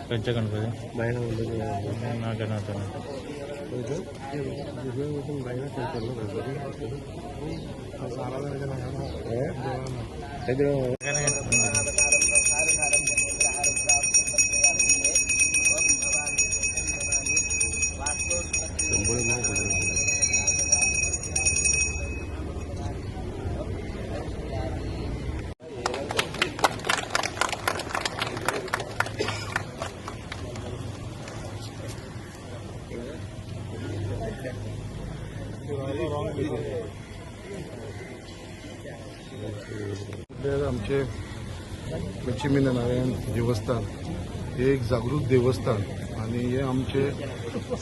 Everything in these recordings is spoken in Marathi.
त्यांच्या गणपती बाहेर आमचे लक्ष्मीनारायण देवस्थान हे एक जागृत देवस्थान आणि हे आमचे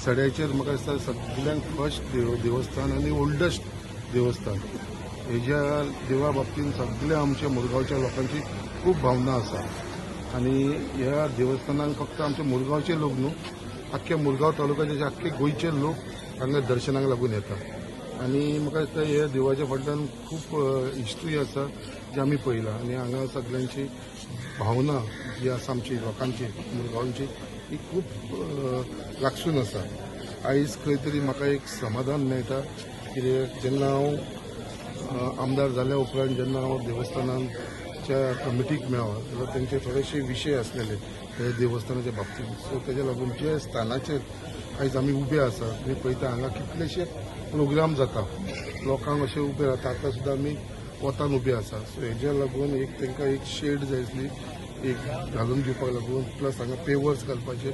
सड्याचेर म्हाका दिसता सगळ्यांत फर्स्ट देवस्थान आणि ओल्डस्ट देवस्थान. हेज्या देवा बाबतींत सगळ्या आमच्या मुरगांवच्या लोकांची खूप भावना आसा आणि ह्या देवस्थानाक फक्त आमचे मुरगांवचे लोक न्हू, आख्ख्या मुरगांव तालुक्याचे आख्खे गोंयचे लोक हांगा दर्शनाक लागून येतात. आणि म्हाका दिसता ह्या देवाच्या फाटल्यान खूप हिस्ट्री आसा जी आमी पळयला आणि हांगा सगळ्यांची भावना जी आसा आमची लोकांची मुरगांवची ही खूप लागसून आसा. आयज खंय तरी म्हाका एक समाधान मेळटा कित्याक जेन्ना हांव आमदार जाल्या उपरांत जेन्ना हांव देवस्थानाच्या कमिटीक मेळ्ळो जाल्यार तेंचे थोडेशे विशय आसलेले हे देवस्थानाच्या बाबतींत. सो तेज्या लागून जे स्थानाचेर आयज आमी उबे आसा तुमी पळयता हांगा कितलेशे प्रोग्राम जाता, लोकांक अशें उबे रावता. आतां सुद्दां आमी वतान उबे आसा. सो हेज्या लागून एक तांकां एक शेड जाय आसली एक घालून दिवपाक लागून, प्लस हांगा पेवर्स घालपाचे.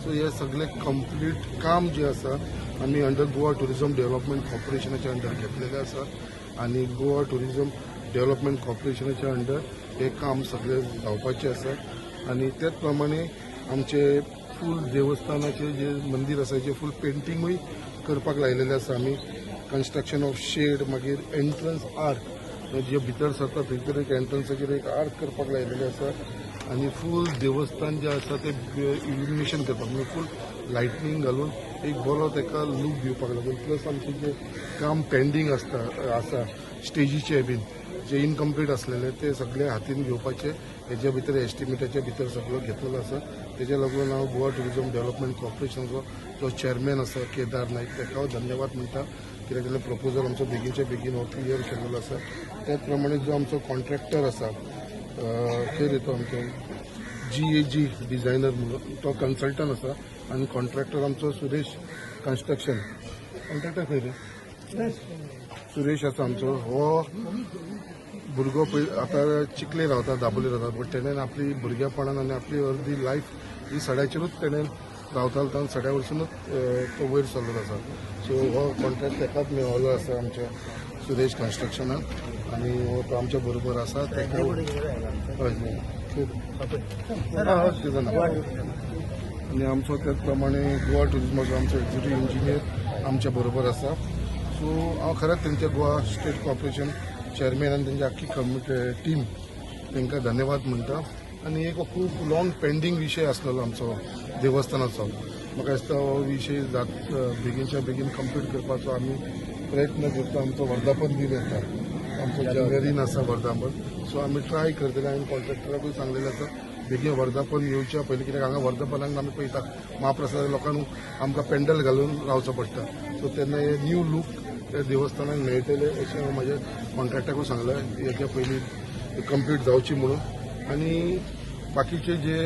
सो हे सगळें कंप्लीट काम जे आसा आमी अंडर गोवा टुरिझम डेव्हलपमेंट कॉर्पोरेशनाच्या अंडर घेतलेलें आसा आणि गोवा टुरिझम डेव्हलपमेंट कॉर्पोरेशनाच्या अंडर हे काम सगळें जावपाचें आसा. आणि त्याच प्रमाणे आमचे फूल देवस्थानाचे जे मंदिर आसा जे फूल पेंटिंगूय करपाक लायलेलें आसा आमी. कन्स्ट्रक्शन ऑफ शेड, मागीर एंट्रन्स आर्क जे भितर सरता थंयसर एक एंट्रन्साचेर एक आर्क करपाक लायलेलें आसा आणि फूल देवस्थान जे आसा ते इल्युमिनेशन करपाक म्हणजे फूल लायटनींग घालून एक बरो ताका लूक दिवपाक लागून. प्लस आमचें जें काम पेंडींग आसा स्टेजीचे बीन जे इनकम्प्लीट आसलेले ते सगळे हातीन घेवपाचे हेज्या भितर एस्टिमेटाच्या भितर सगळो घेतलेलो आसा. तेज्या लागून हांव गोवा टुरिझम डेव्हलपमेंट कॉर्पोरेशनाचो जो चेअरमॅन आसा केदार नायक ताका हांव धन्यवाद म्हणटा कित्याक जाल्यार प्रपोजल आमचो बेगीनच्या बेगीन हो क्लियर केल्लो आसा. त्याच प्रमाणे जो आमचो कॉन्ट्रॅक्टर आसा खंय रे तो आमचो GAG डिझायनर म्हणून तो कन्सल्टंट आसा आणि कॉन्ट्रॅक्टर आमचो सुरेश कन्स्ट्रक्शन कॉन्ट्रॅक्टर खंय रे सुरेश आसा आमचो. हो भुरगो आतां चिखले रावता दाबोली रावता बट तेणेन आपली भुरगेपणान आनी आपली अर्दी लायफ ही सड्याचेरूच तेणेन रावतालो सड्या वरसूनच तो वयर सरलेलो आसा. सो हो कॉन्ट्रॅक्ट तेकाच मेळ्ळो आसा आमच्या सुरेश कन्स्ट्रक्शनान आणि हो तो आमच्या बरोबर आसा. तेका आणि आमचो त्याच प्रमाणे गोवा टुरिझमाचो आमचो एक्झिक्युटीव इंजिनियर आमच्या बरोबर आसा. सो हांव खरेंच तेंच्या गोवा स्टेट कॉर्पोरेशन चेअरमॅन आनी तेंची आख्खी टीम तांकां धन्यवाद म्हणटा. आणि एक खूप लॉंग पेंडींग विशय आसलेलो आमचो देवस्थानाचो. म्हाका दिसता हो विशय बेगीनच्या बेगीन कंप्लीट करपाचो आमी प्रयत्न करता. आमचो वर्धापन दीन येता, आमचो जानेवारीन आसा वर्धापन. सो आमी ट्राय करतले. हांवें कॉन्ट्रॅक्टराकूय सांगलेलें आसा बेगीन वर्धापन येवच्या पयलीं कित्याक हांगा वर्धापनाक आमी पळयता महाप्रसाद लोकांक आमकां पेंडल घालून रावचो पडटा. सो तेन्ना हे न्यू लूक त्या देवस्थानाक मेळटले अशें हांव म्हाज्या कॉन्ट्रॅक्टाकूय सांगलें हेच्या पयलीं कंप्लीट जावची म्हणून. आणि बाकीचे जे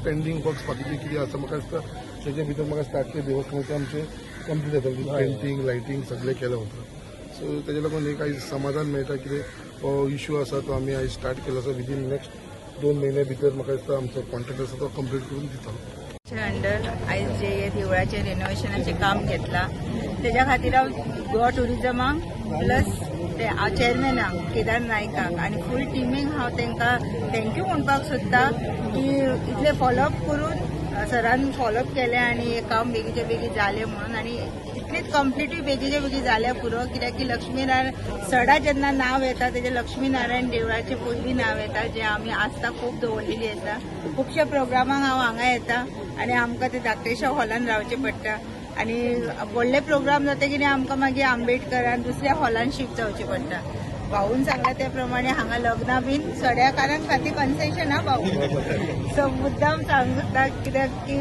पेंडींग वर्क्स बाकीचे कितें आसा म्हाका दिसता तेच्या भितर म्हाका दिसता आख्खे देवस्थानाचें आमचें कंप्लीट जाता. पेंटींग लायटींग सगळें केलें वता. सो तेच्या लागून एक आयज समाधान मेळटा कितें हो इश्यू आसा तो आमी आयज स्टार्ट केलो आसा. विदीन नेक्स्ट 2 महिने भितर म्हाका दिसता आमचो कॉन्ट्रॅक्ट आसा तो कंप्लीट करून दिता. अंडर आयज जे देवळाचे रिनोव्हेशनाचे काम घेतला तेच्या खातीर हांव गोवा टुरिझमाक प्लस ते चेअरमॅनाक केदार नायकाक आणि फूल टिमीक हांव तांकां थँक्यू म्हणपाक सोदता की इतले फॉलोअप करून सरान फॉलोअप केलें आणि हे काम बेगीचे बेगीन जालें म्हणून. आणि इतलेच कंप्लीटूय बेगीचे बेगीन जाल्या पुरो कित्याक की लक्ष्मीनारायण सडा जेन्ना नांव येता तेजें लक्ष्मीनारायण देवळाचें पयलीं नांव येता जें आमी आस्था खूब दवरलेली आसा. खुबशा प्रोग्रामाक हांव हांगा येता आणि आमकां ते धाकटेशा हॉलान रावचें पडटा. आनी व्हडले प्रोग्राम जाता की आमकां मागीर आंबेडकरान दुसऱ्या हॉलान शिफ्ट जावचें पडटा. भाऊन सांगला त्या प्रमाणे हांगा लग्नां बीन सड्याकारांक खातीर कन्सेशन हा भाऊ. सो मुद्दाम सांगता कित्याक की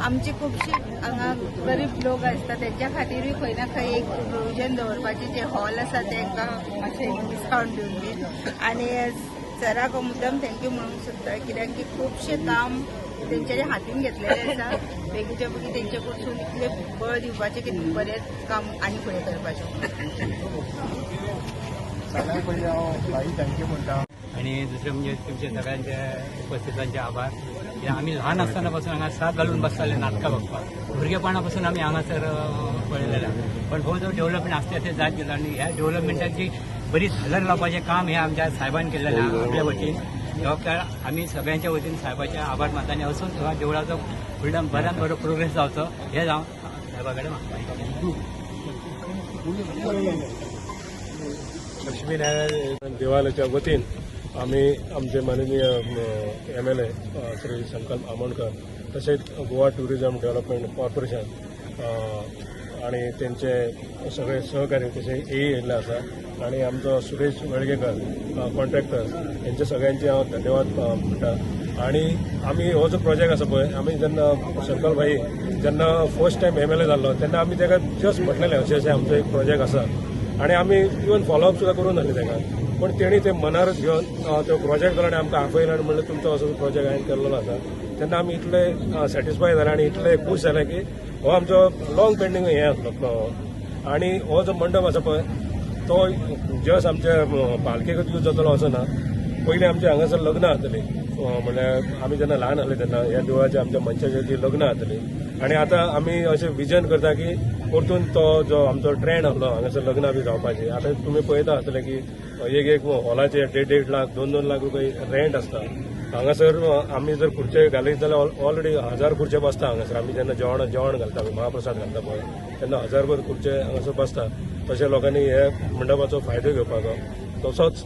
आमची खुबशी हांगा गरीब लोक आसता तेंच्या खातीरूय खंय ना खंय एक प्रोविजन दवरपाचें जे हॉल आसा तांकां मातशें डिस्कावंट दिवन बी. आनी सराक मुद्दाम थँक्यू म्हणूंक सोदता कित्याक की खुबशें काम तेंच्यानी हातीन घेतलेलें आसा. बेगीच्या बेगी तेंचे कडसून इतले बळ दिवपाचें की बरेंच काम आनी फुडें करपाचें. सगळ्यात पयलीं हांव भाई थँक्यू म्हणटा. आणि दुसरे म्हणजे तुमचे सगळ्यांचे उपस्थितांचे आभार. आम्ही लहान असताना पासून हांगा साथ घालून बसताले नाटकां बघपाक. भुरगेपणापासून आम्ही हांगासर पळयलेले. पण हो जो डेव्हलपमेंट आस्ते आस्ते जात गेलो आणि ह्या डेव्हलपमेंटाची बरी झालर लावपाचें काम हे आमच्या साहेबान केलेलें आपल्या वतीन. जबाबदार आम्ही सगळ्यांच्या वतीन साहेबाचे आभार मानता आणि असून ह्या देवळाचो फुडल्यान बऱ्यात बरो प्रोग्रेस जावचो हे हांव साहेबा कडेन मागता. लक्ष्मीनारायण देवालयाच्या वतीन आम्ही आमचे माननीय MLA श्री संकल्प आमोणकर तसेच गोवा टुरिझम डेव्हलपमेंट कॉर्पोरेशन आणि त्यांचे सगळे सहकारी तसे येयल्ले आसा आणि आमचो सुरेश वळगेकर कॉन्ट्रॅक्टर यांचे सगळ्यांचे हांव धन्यवाद म्हणटा. आणि आम्ही हो जो प्रोजेक्ट आसा पळय आमी जेन्ना संकल्प भाई जेन्ना फर्स्ट टायम MLA जाल्लो तेन्ना आमी ताका जस्ट म्हटलेलें अशें अशें आमचो एक प्रोजेक्ट आसा आणि आमी इवन फॉलोअप सुद्दां करून आसले ताका. पण तेणी ते मनारच घेवन तो प्रोजेक्ट केलो आनी आमकां आपयलो आनी म्हणलें तुमचो असो प्रोजेक्ट हांवें केल्लो आसा. तेन्ना आमी इतले सॅटिस्फाय जाले आनी इतले खूश जाले की हो आमचो लॉंग पेंडींग हें आसलो. आनी हो जो मंडप आसा पळय तो जस्ट आमचे पालखेकच यूज जातलो असो ना. पयलीं आमचे हांगासर लग्नां जातलीं म्हणल्यार आमी जेन्ना ल्हान आसले तेन्ना ह्या देवळाच्या आमच्या मनशाच्या ती लग्नां जातलीं. आनी आतां आमी अशें विजन करता की परतून तो जो आमचो ट्रेंड आसलो हांगासर लग्नां बी जावपाची. आतां तुमी पळयता आसतले की एक हॉलाचे 1.5 लाख 2 लाख रुपया रेंट आसता. हांगासर आमी जर खुर्चे घालीत जाल्यार ऑलरेडी 1000 खुर्चे बसता हांगासर. आमी जेन्ना जेवण घालता आमी महाप्रसाद घालता पळय तेन्ना 1000 खुर्चे हांगासर बसता. तशें लोकांनी हे मंडपाचो फायदो घेवपाचो. तसोच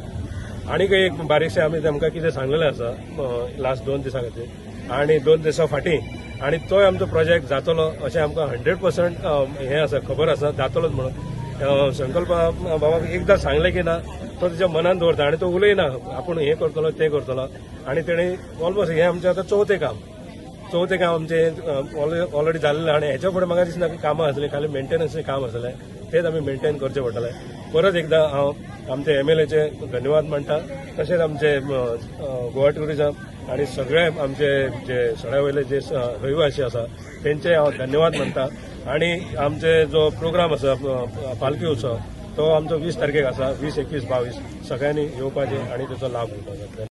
आनीक एक बारीकशें आमी तांकां कितें सांगलेलें आसा लास्ट 2 दिसां खातीर आनी 2 दिसां फाटीं आनी तोय आमचो प्रोजेक्ट जातलो अशें आमकां 100% हें आसा खबर आसा जातलोच म्हणून. संकल्प बाबाक एकदां सांगलें की ना तो तेच्या मनान दवरता आनी तो उलयना आपूण हें करतलो तें करतलो. आनी तेणी ऑलमोस्ट हें आमचें आतां चवथें काम आमचें ऑलरेडी जाल्लें आनी हेच्या फुडें म्हाका दिसना की कामां आसलीं खाली मेंटेनन्सचें काम आसलें तेच आमी मेंटेन करचें पडटलें. परत एकदां हांव आमचे MLAचे धन्यवाद मानता. तशेंच आमचे गोवा टुरिझम आनी सगळे आमचे जे सड्या वयले जे रहिवासी आसा तेंचे हांव धन्यवाद मानता. आनी आमचे जो प्रोग्राम आसा पालखी उत्सव तो आमचो 20 तारखेक आसा. 20, 21, 22 सगळ्यांनी येवपाचें आनी तेचो लाभ घेवपाचो.